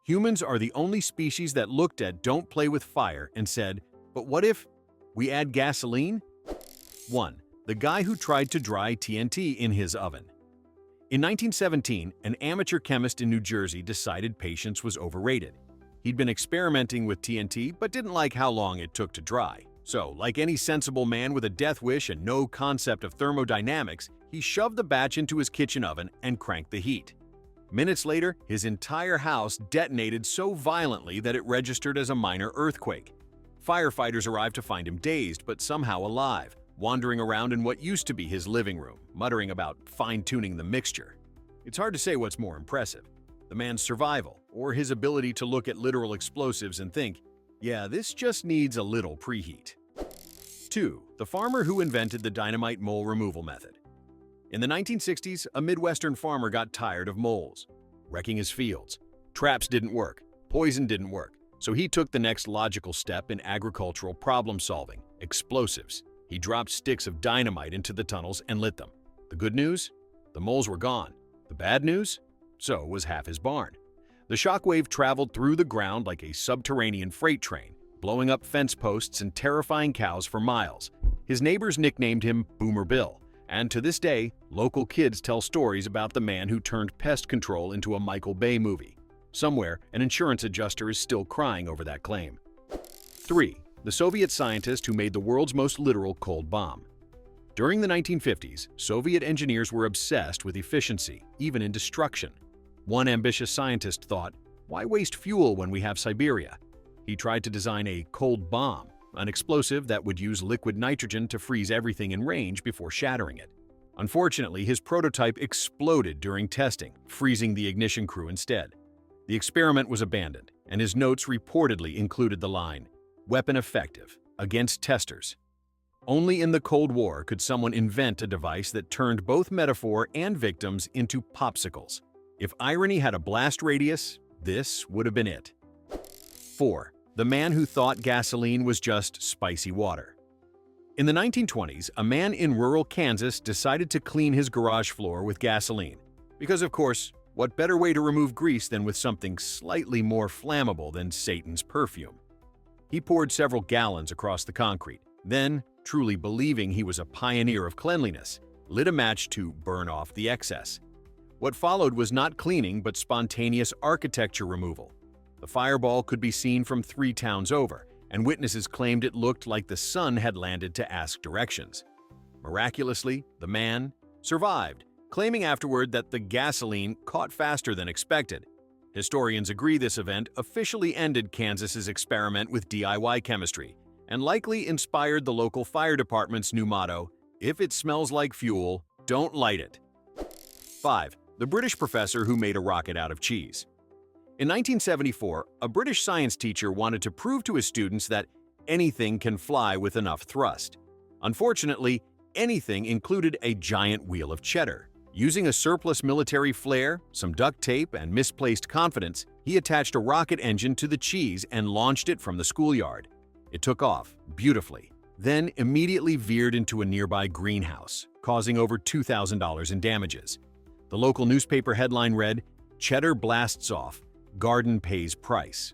Humans are the only species that looked at "Don't play with fire" and said, "But what if we add gasoline?" 1. The guy who tried to dry TNT in his oven. In 1917, an amateur chemist in New Jersey decided patience was overrated. He'd been experimenting with TNT but didn't like how long it took to dry. So, like any sensible man with a death wish and no concept of thermodynamics, he shoved the batch into his kitchen oven and cranked the heat. Minutes later, his entire house detonated so violently that it registered as a minor earthquake. Firefighters arrived to find him dazed but somehow alive, wandering around in what used to be his living room, muttering about fine-tuning the mixture. It's hard to say what's more impressive, the man's survival or his ability to look at literal explosives and think, yeah, this just needs a little preheat. 2. The farmer who invented the dynamite mole removal method. In the 1960s, a Midwestern farmer got tired of moles wrecking his fields. Traps didn't work, poison didn't work, so he took the next logical step in agricultural problem-solving: explosives. He dropped sticks of dynamite into the tunnels and lit them. The good news? The moles were gone. The bad news? So was half his barn. The shockwave traveled through the ground like a subterranean freight train, blowing up fence posts and terrifying cows for miles. His neighbors nicknamed him Boomer Bill, and to this day, local kids tell stories about the man who turned pest control into a Michael Bay movie. Somewhere, an insurance adjuster is still crying over that claim. 3. The Soviet scientist who made the world's most literal cold bomb. During the 1950s, Soviet engineers were obsessed with efficiency, even in destruction. One ambitious scientist thought, why waste fuel when we have Siberia? He tried to design a cold bomb, an explosive that would use liquid nitrogen to freeze everything in range before shattering it. Unfortunately, his prototype exploded during testing, freezing the ignition crew instead. The experiment was abandoned, and his notes reportedly included the line, "Weapon effective, against testers." Only in the Cold War could someone invent a device that turned both metaphor and victims into popsicles. If irony had a blast radius, this would have been it. 4. The man who thought gasoline was just spicy water. In the 1920s, a man in rural Kansas decided to clean his garage floor with gasoline. Because, of course, what better way to remove grease than with something slightly more flammable than Satan's perfume? He poured several gallons across the concrete, then, truly believing he was a pioneer of cleanliness, lit a match to burn off the excess. What followed was not cleaning but spontaneous architecture removal. The fireball could be seen from 3 towns over, and witnesses claimed it looked like the sun had landed to ask directions. Miraculously, the man survived, claiming afterward that the gasoline caught faster than expected. Historians agree this event officially ended Kansas's experiment with DIY chemistry and likely inspired the local fire department's new motto, "If it smells like fuel, don't light it." 5. The British professor who made a rocket out of cheese. In 1974, a British science teacher wanted to prove to his students that anything can fly with enough thrust. Unfortunately, anything included a giant wheel of cheddar. Using a surplus military flare, some duct tape, and misplaced confidence, he attached a rocket engine to the cheese and launched it from the schoolyard. It took off beautifully, then immediately veered into a nearby greenhouse, causing over $2,000 in damages. The local newspaper headline read, "Cheddar blasts off, garden pays price."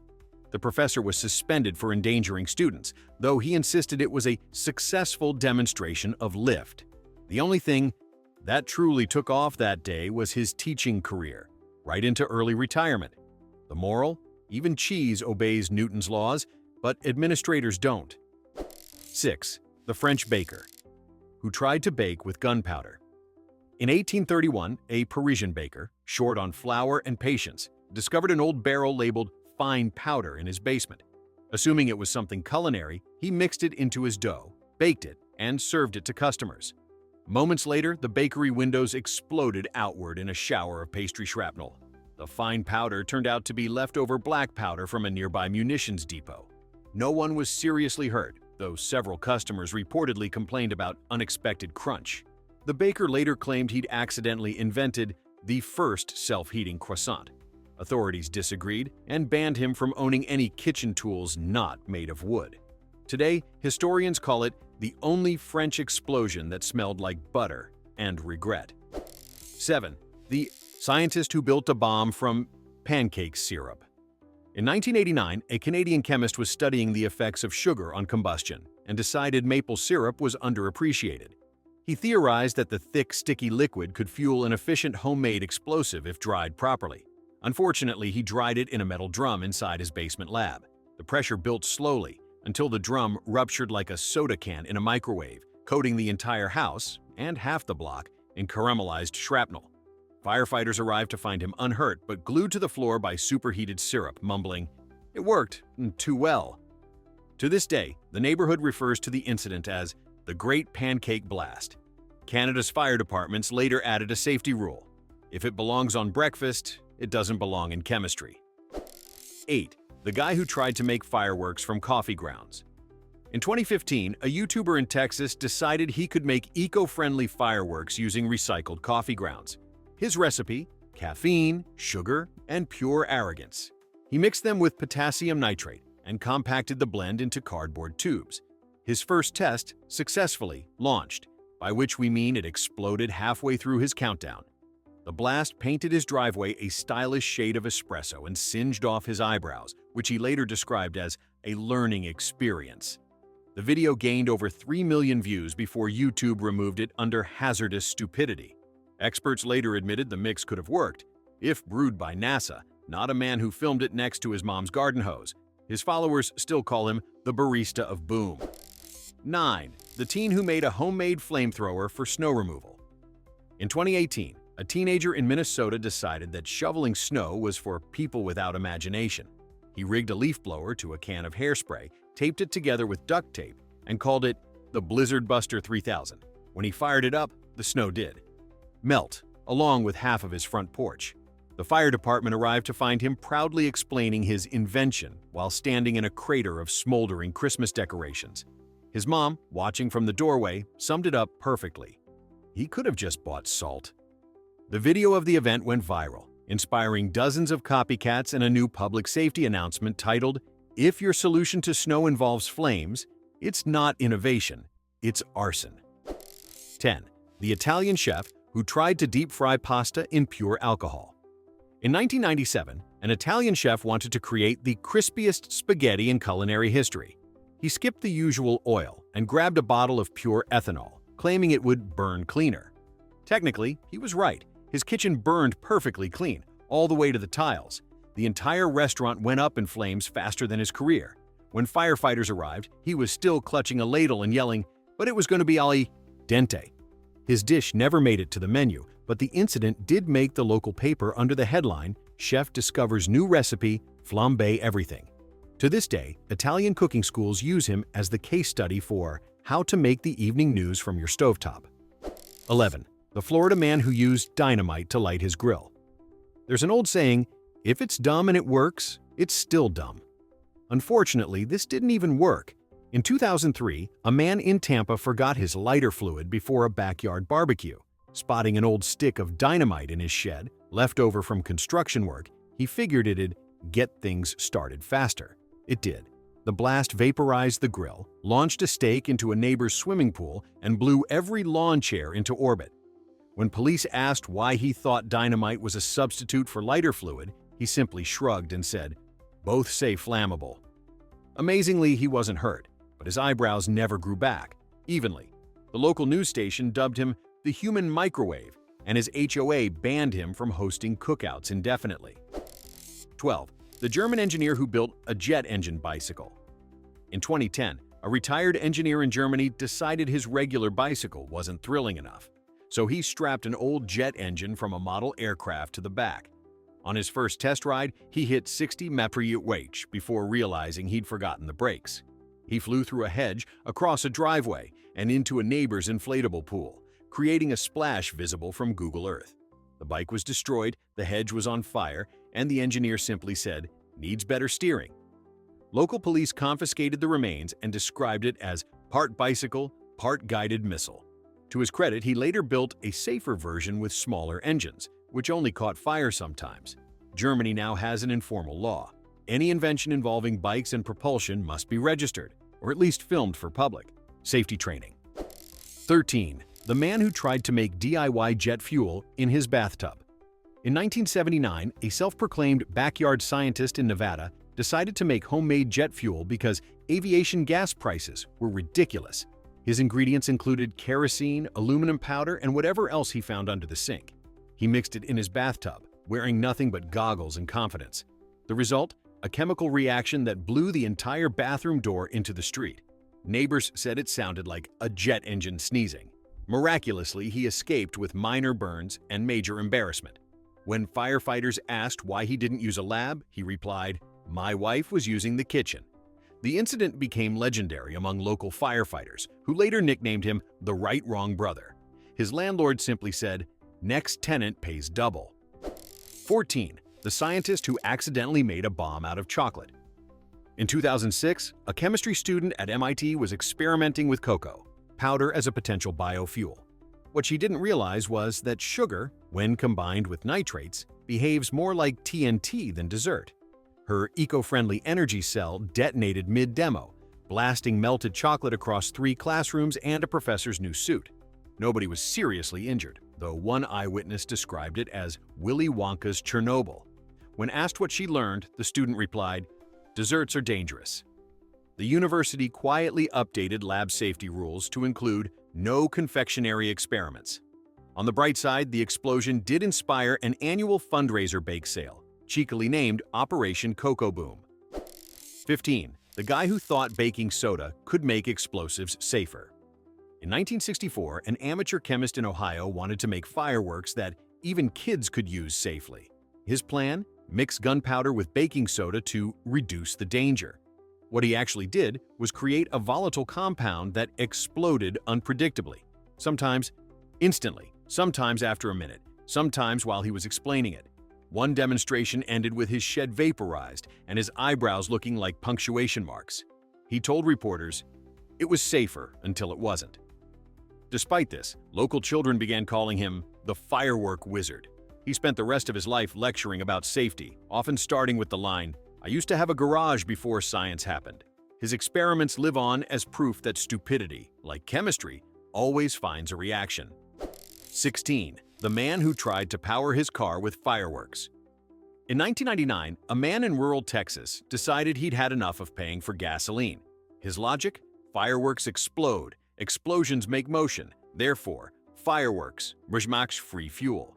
The professor was suspended for endangering students, though he insisted it was a successful demonstration of lift. The only thing that truly took off that day was his teaching career, right into early retirement. The moral? Even cheese obeys Newton's laws, but administrators don't. 6. The French baker, who tried to bake with gunpowder. In 1831, a Parisian baker, short on flour and patience, discovered an old barrel labeled fine powder in his basement. Assuming it was something culinary, he mixed it into his dough, baked it, and served it to customers. Moments later, the bakery windows exploded outward in a shower of pastry shrapnel. The fine powder turned out to be leftover black powder from a nearby munitions depot. No one was seriously hurt, though several customers reportedly complained about unexpected crunch. The baker later claimed he'd accidentally invented the first self-heating croissant. Authorities disagreed and banned him from owning any kitchen tools not made of wood. Today, historians call it the only French explosion that smelled like butter and regret. 7. The scientist who built a bomb from pancake syrup. In 1989, a Canadian chemist was studying the effects of sugar on combustion and decided maple syrup was underappreciated. He theorized that the thick, sticky liquid could fuel an efficient homemade explosive if dried properly. Unfortunately, he dried it in a metal drum inside his basement lab. The pressure built slowly until the drum ruptured like a soda can in a microwave, coating the entire house and half the block in caramelized shrapnel. Firefighters arrived to find him unhurt but glued to the floor by superheated syrup, mumbling, "It worked too well." To this day, the neighborhood refers to the incident as the Great Pancake Blast. Canada's fire departments later added a safety rule. If it belongs on breakfast, it doesn't belong in chemistry. 8. The guy who tried to make fireworks from coffee grounds. In 2015, a YouTuber in Texas decided he could make eco-friendly fireworks using recycled coffee grounds. His recipe: caffeine, sugar, and pure arrogance. He mixed them with potassium nitrate and compacted the blend into cardboard tubes. His first test successfully launched, by which we mean it exploded halfway through his countdown. The blast painted his driveway a stylish shade of espresso and singed off his eyebrows, which he later described as a learning experience. The video gained over 3 million views before YouTube removed it under hazardous stupidity. Experts later admitted the mix could have worked, if brewed by NASA, not a man who filmed it next to his mom's garden hose. His followers still call him the barista of boom. 9. The teen who made a homemade flamethrower for snow removal. In 2018, a teenager in Minnesota decided that shoveling snow was for people without imagination. He rigged a leaf blower to a can of hairspray, taped it together with duct tape, and called it the Blizzard Buster 3000. When he fired it up, the snow did melt, along with half of his front porch. The fire department arrived to find him proudly explaining his invention while standing in a crater of smoldering Christmas decorations. His mom, watching from the doorway, summed it up perfectly. He could have just bought salt. The video of the event went viral, inspiring dozens of copycats and a new public safety announcement titled, "If your solution to snow involves flames, it's not innovation, it's arson." 10. The Italian chef who tried to deep-fry pasta in pure alcohol. In 1997, an Italian chef wanted to create the crispiest spaghetti in culinary history. He skipped the usual oil and grabbed a bottle of pure ethanol, claiming it would burn cleaner. Technically, he was right. His kitchen burned perfectly clean, all the way to the tiles. The entire restaurant went up in flames faster than his career. When firefighters arrived, he was still clutching a ladle and yelling, "But it was going to be al dente." His dish never made it to the menu, but the incident did make the local paper under the headline, "Chef discovers new recipe, flambe everything." To this day, Italian cooking schools use him as the case study for how to make the evening news from your stovetop. 11. The Florida man who used dynamite to light his grill. There's an old saying, if it's dumb and it works, it's still dumb. Unfortunately, this didn't even work. In 2003, a man in Tampa forgot his lighter fluid before a backyard barbecue. Spotting an old stick of dynamite in his shed, left over from construction work, he figured it'd get things started faster. It did. The blast vaporized the grill, launched a stake into a neighbor's swimming pool, and blew every lawn chair into orbit. When police asked why he thought dynamite was a substitute for lighter fluid, he simply shrugged and said, "Both say flammable." Amazingly, he wasn't hurt, but his eyebrows never grew back evenly. The local news station dubbed him the human microwave, and his HOA banned him from hosting cookouts indefinitely. 12. The German engineer who built a jet engine bicycle. In 2010, a retired engineer in Germany decided his regular bicycle wasn't thrilling enough, so he strapped an old jet engine from a model aircraft to the back. On his first test ride, he hit 60 mph before realizing he'd forgotten the brakes. He flew through a hedge, across a driveway, and into a neighbor's inflatable pool, creating a splash visible from Google Earth. The bike was destroyed, the hedge was on fire, and the engineer simply said, "Needs better steering." Local police confiscated the remains and described it as part bicycle, part guided missile. To his credit, he later built a safer version with smaller engines, which only caught fire sometimes. Germany now has an informal law. Any invention involving bikes and propulsion must be registered, or at least filmed for public safety training. 13. The man who tried to make DIY jet fuel in his bathtub. In 1979, a self-proclaimed backyard scientist in Nevada decided to make homemade jet fuel because aviation gas prices were ridiculous. His ingredients included kerosene, aluminum powder, and whatever else he found under the sink. He mixed it in his bathtub, wearing nothing but goggles and confidence. The result? A chemical reaction that blew the entire bathroom door into the street. Neighbors said it sounded like a jet engine sneezing. Miraculously, he escaped with minor burns and major embarrassment. When firefighters asked why he didn't use a lab, he replied, "My wife was using the kitchen." The incident became legendary among local firefighters, who later nicknamed him the Right-Wrong Brother. His landlord simply said, "Next tenant pays double." 14. The scientist who accidentally made a bomb out of chocolate. In 2006, a chemistry student at MIT was experimenting with cocoa powder as a potential biofuel. What she didn't realize was that sugar, when combined with nitrates, behaves more like TNT than dessert. Her eco-friendly energy cell detonated mid-demo, blasting melted chocolate across 3 classrooms and a professor's new suit. Nobody was seriously injured, though one eyewitness described it as Willy Wonka's Chernobyl. When asked what she learned, the student replied, "Desserts are dangerous." The university quietly updated lab safety rules to include no confectionery experiments. On the bright side, the explosion did inspire an annual fundraiser bake sale, cheekily named Operation Cocoa Boom. 15. The guy who thought baking soda could make explosives safer. In 1964, an amateur chemist in Ohio wanted to make fireworks that even kids could use safely. His plan? Mix gunpowder with baking soda to reduce the danger. What he actually did was create a volatile compound that exploded unpredictably, sometimes instantly, sometimes after a minute, sometimes while he was explaining it. One demonstration ended with his shed vaporized and his eyebrows looking like punctuation marks. He told reporters, "It was safer until it wasn't." Despite this, local children began calling him the firework wizard. He spent the rest of his life lecturing about safety, often starting with the line, "I used to have a garage before science happened." His experiments live on as proof that stupidity, like chemistry, always finds a reaction. 16. The man who tried to power his car with fireworks. In 1999, a man in rural Texas decided he'd had enough of paying for gasoline. His logic? Fireworks explode. Explosions make motion. Therefore, fireworks, free fuel.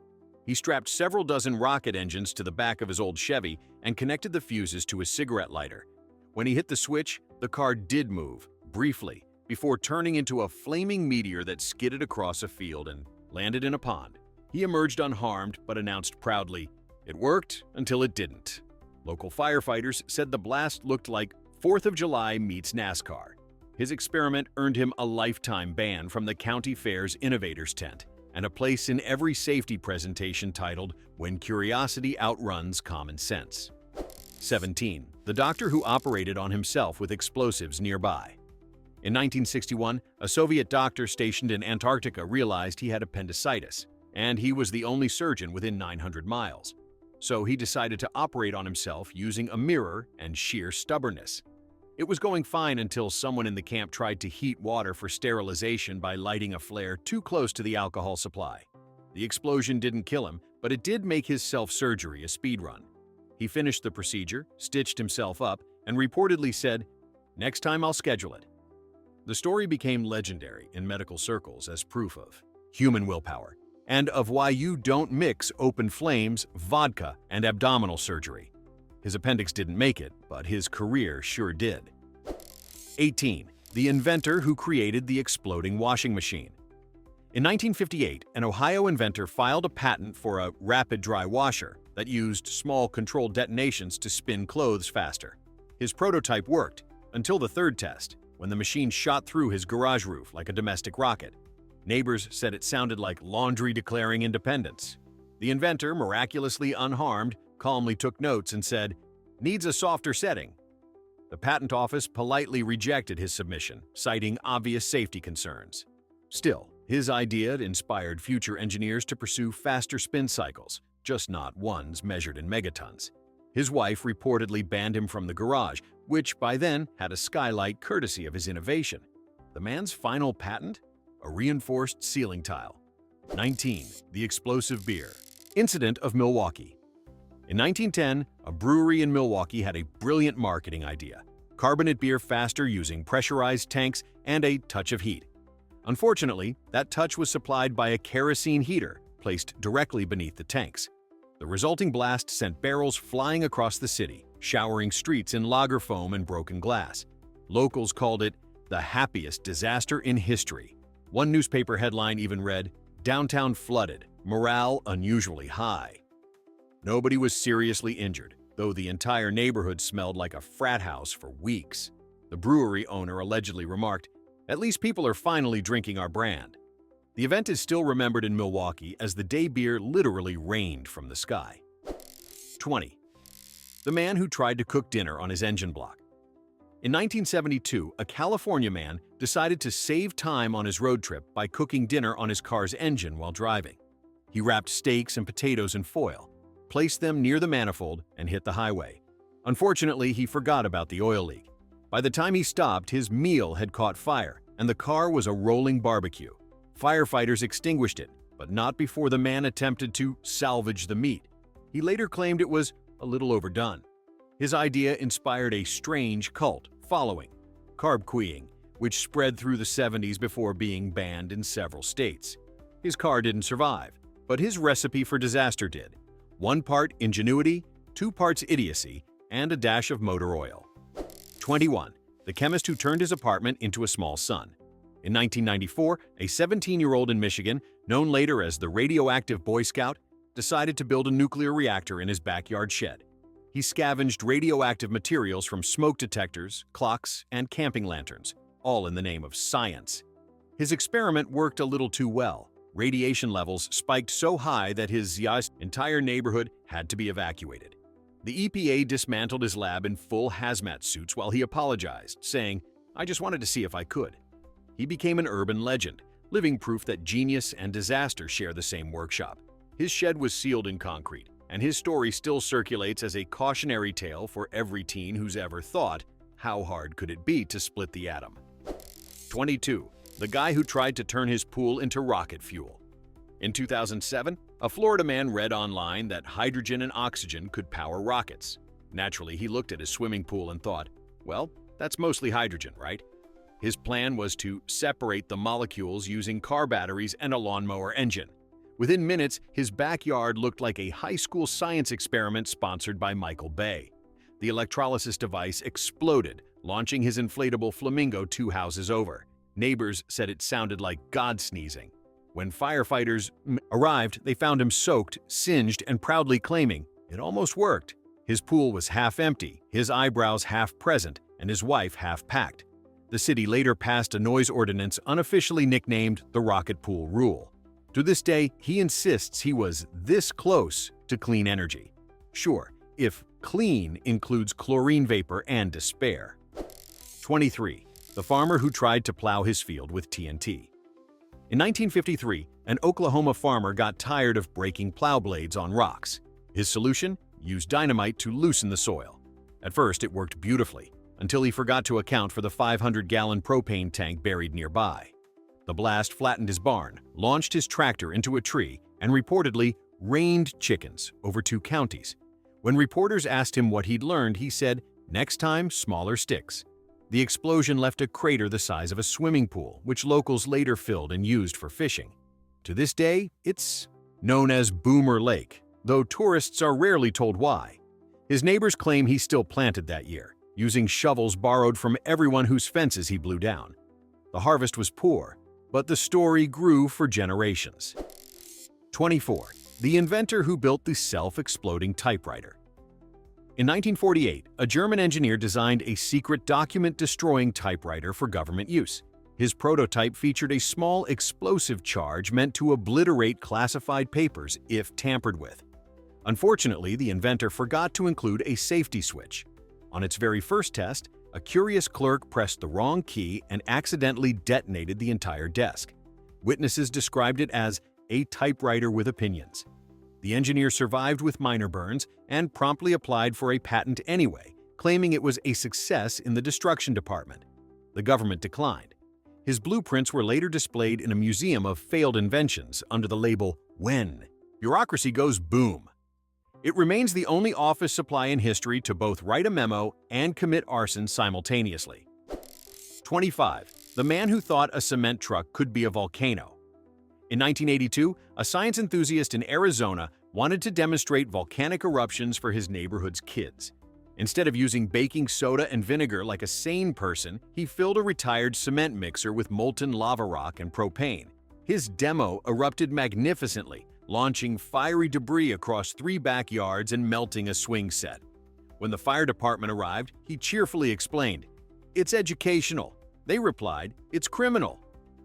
He strapped several dozen rocket engines to the back of his old Chevy and connected the fuses to his cigarette lighter. When he hit the switch, the car did move, briefly, before turning into a flaming meteor that skidded across a field and landed in a pond. He emerged unharmed but announced proudly, "It worked until it didn't." Local firefighters said the blast looked like 4th of July meets NASCAR. His experiment earned him a lifetime ban from the county fair's innovators tent and a place in every safety presentation titled "When Curiosity Outruns Common Sense." 17. The doctor who operated on himself with explosives nearby. In 1961, a Soviet doctor stationed in Antarctica realized he had appendicitis, and he was the only surgeon within 900 miles. So he decided to operate on himself using a mirror and sheer stubbornness. It was going fine until someone in the camp tried to heat water for sterilization by lighting a flare too close to the alcohol supply. The explosion didn't kill him, but it did make his self-surgery a speed run. He finished the procedure, stitched himself up, and reportedly said, "Next time I'll schedule it." The story became legendary in medical circles as proof of human willpower and of why you don't mix open flames, vodka, and abdominal surgery. His appendix didn't make it, but his career sure did. 18. The inventor who created the exploding washing machine. In 1958, an Ohio inventor filed a patent for a rapid dry washer that used small controlled detonations to spin clothes faster. His prototype worked until the third test, when the machine shot through his garage roof like a domestic rocket. Neighbors said it sounded like laundry declaring independence. The inventor, miraculously unharmed, calmly took notes and said, "Needs a softer setting." The patent office politely rejected his submission, citing obvious safety concerns. Still, his idea inspired future engineers to pursue faster spin cycles, just not ones measured in megatons. His wife reportedly banned him from the garage, which by then had a skylight courtesy of his innovation. The man's final patent? A reinforced ceiling tile. 19. The explosive beer. Incident of Milwaukee. In 1910, a brewery in Milwaukee had a brilliant marketing idea: carbonate beer faster using pressurized tanks and a touch of heat. Unfortunately, that touch was supplied by a kerosene heater placed directly beneath the tanks. The resulting blast sent barrels flying across the city, showering streets in lager foam and broken glass. Locals called it the happiest disaster in history. One newspaper headline even read, "Downtown flooded, morale unusually high." Nobody was seriously injured, though the entire neighborhood smelled like a frat house for weeks. The brewery owner allegedly remarked, "At least people are finally drinking our brand." The event is still remembered in Milwaukee as the day beer literally rained from the sky. 20. The man who tried to cook dinner on his engine block. In 1972, a California man decided to save time on his road trip by cooking dinner on his car's engine while driving. He wrapped steaks and potatoes in foil, placed them near the manifold, and hit the highway. Unfortunately, he forgot about the oil leak. By the time he stopped, his meal had caught fire, and the car was a rolling barbecue. Firefighters extinguished it, but not before the man attempted to salvage the meat. He later claimed it was a little overdone. His idea inspired a strange cult following, carb queuing, which spread through the 70s before being banned in several states. His car didn't survive, but his recipe for disaster did. 1 part ingenuity, 2 parts idiocy, and a dash of motor oil. 21. The chemist who turned his apartment into a small sun. In 1994, a 17-year-old in Michigan, known later as the radioactive Boy Scout, decided to build a nuclear reactor in his backyard shed. He scavenged radioactive materials from smoke detectors, clocks, and camping lanterns, all in the name of science. His experiment worked a little too well. Radiation levels spiked so high that his entire neighborhood had to be evacuated. The EPA dismantled his lab in full hazmat suits while he apologized, saying, "I just wanted to see if I could." He became an urban legend, living proof that genius and disaster share the same workshop. His shed was sealed in concrete, and his story still circulates as a cautionary tale for every teen who's ever thought, how hard could it be to split the atom? 22. The guy who tried to turn his pool into rocket fuel. In 2007, a Florida man read online that hydrogen and oxygen could power rockets. Naturally, he looked at his swimming pool and thought, well, that's mostly hydrogen, right? His plan was to separate the molecules using car batteries and a lawnmower engine. Within minutes, his backyard looked like a high school science experiment sponsored by Michael Bay. The electrolysis device exploded, launching his inflatable flamingo 2 houses over. Neighbors said it sounded like God sneezing. When firefighters arrived, they found him soaked, singed, and proudly claiming, "It almost worked." His pool was half empty, his eyebrows half present, and his wife half packed. The city later passed a noise ordinance unofficially nicknamed the Rocket Pool Rule. To this day, he insists he was this close to clean energy. Sure, if clean includes chlorine vapor and despair. 23. The farmer who tried to plow his field with TNT. In 1953, an Oklahoma farmer got tired of breaking plow blades on rocks. His solution? Use dynamite to loosen the soil. At first, it worked beautifully, until he forgot to account for the 500-gallon propane tank buried nearby. The blast flattened his barn, launched his tractor into a tree, and reportedly rained chickens over 2 counties. When reporters asked him what he'd learned, he said, "Next time, smaller sticks." The explosion left a crater the size of a swimming pool, which locals later filled and used for fishing. To this day, it's known as Boomer Lake, though tourists are rarely told why. His neighbors claim he still planted that year, using shovels borrowed from everyone whose fences he blew down. The harvest was poor, but the story grew for generations. 24. The inventor who built the self-exploding typewriter. In 1948, a German engineer designed a secret document-destroying typewriter for government use. His prototype featured a small explosive charge meant to obliterate classified papers if tampered with. Unfortunately, the inventor forgot to include a safety switch. On its very first test, a curious clerk pressed the wrong key and accidentally detonated the entire desk. Witnesses described it as a typewriter with opinions. The engineer survived with minor burns and promptly applied for a patent anyway, claiming it was a success in the destruction department. The government declined. His blueprints were later displayed in a museum of failed inventions under the label "When." Bureaucracy goes boom. It remains the only office supply in history to both write a memo and commit arson simultaneously. 25. The man who thought a cement truck could be a volcano. In 1982, a science enthusiast in Arizona wanted to demonstrate volcanic eruptions for his neighborhood's kids. Instead of using baking soda and vinegar like a sane person, he filled a retired cement mixer with molten lava rock and propane. His demo erupted magnificently, launching fiery debris across 3 backyards and melting a swing set. When the fire department arrived, he cheerfully explained, "It's educational." They replied, "It's criminal."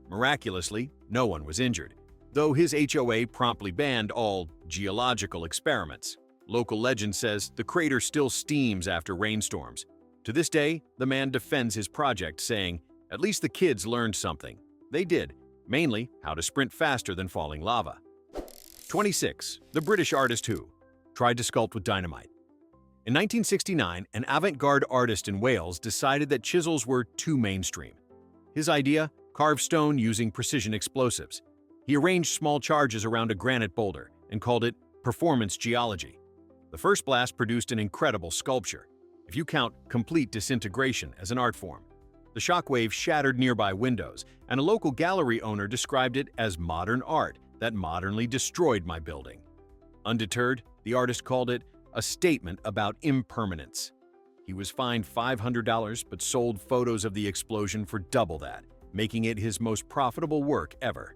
Miraculously, no one was injured, though his HOA promptly banned all geological experiments. Local legend says the crater still steams after rainstorms. To this day, the man defends his project, saying, "At least the kids learned something." They did, mainly how to sprint faster than falling lava. 26. The British artist who tried to sculpt with dynamite. In 1969, an avant-garde artist in Wales decided that chisels were too mainstream. His idea? Carve stone using precision explosives. He arranged small charges around a granite boulder and called it performance geology. The first blast produced an incredible sculpture, if you count complete disintegration as an art form. The shockwave shattered nearby windows, and a local gallery owner described it as modern art that modernly destroyed my building. Undeterred, the artist called it a statement about impermanence. He was fined $500 but sold photos of the explosion for double that, making it his most profitable work ever.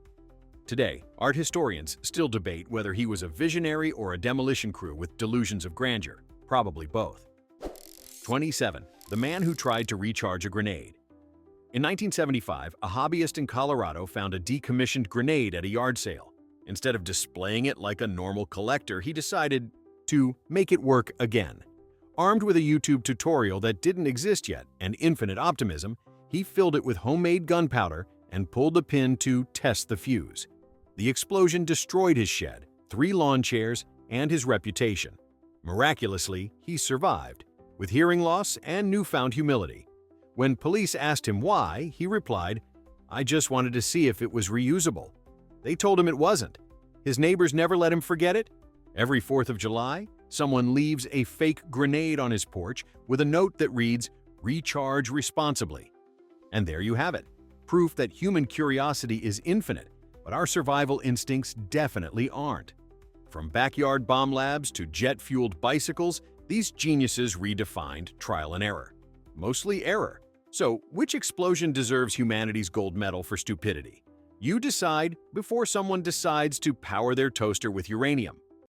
Today, art historians still debate whether he was a visionary or a demolition crew with delusions of grandeur, probably both. 27. The man who tried to recharge a grenade. In 1975, a hobbyist in Colorado found a decommissioned grenade at a yard sale. Instead of displaying it like a normal collector, he decided to make it work again. Armed with a YouTube tutorial that didn't exist yet and infinite optimism, he filled it with homemade gunpowder and pulled the pin to test the fuse. The explosion destroyed his shed, 3 lawn chairs, and his reputation. Miraculously, he survived, with hearing loss and newfound humility. When police asked him why, he replied, "I just wanted to see if it was reusable." They told him it wasn't. His neighbors never let him forget it. Every 4th of July, someone leaves a fake grenade on his porch with a note that reads, "Recharge responsibly." And there you have it, proof that human curiosity is infinite, but our survival instincts definitely aren't. From backyard bomb labs to jet-fueled bicycles, these geniuses redefined trial and error. Mostly error. So, which explosion deserves humanity's gold medal for stupidity? You decide before someone decides to power their toaster with uranium.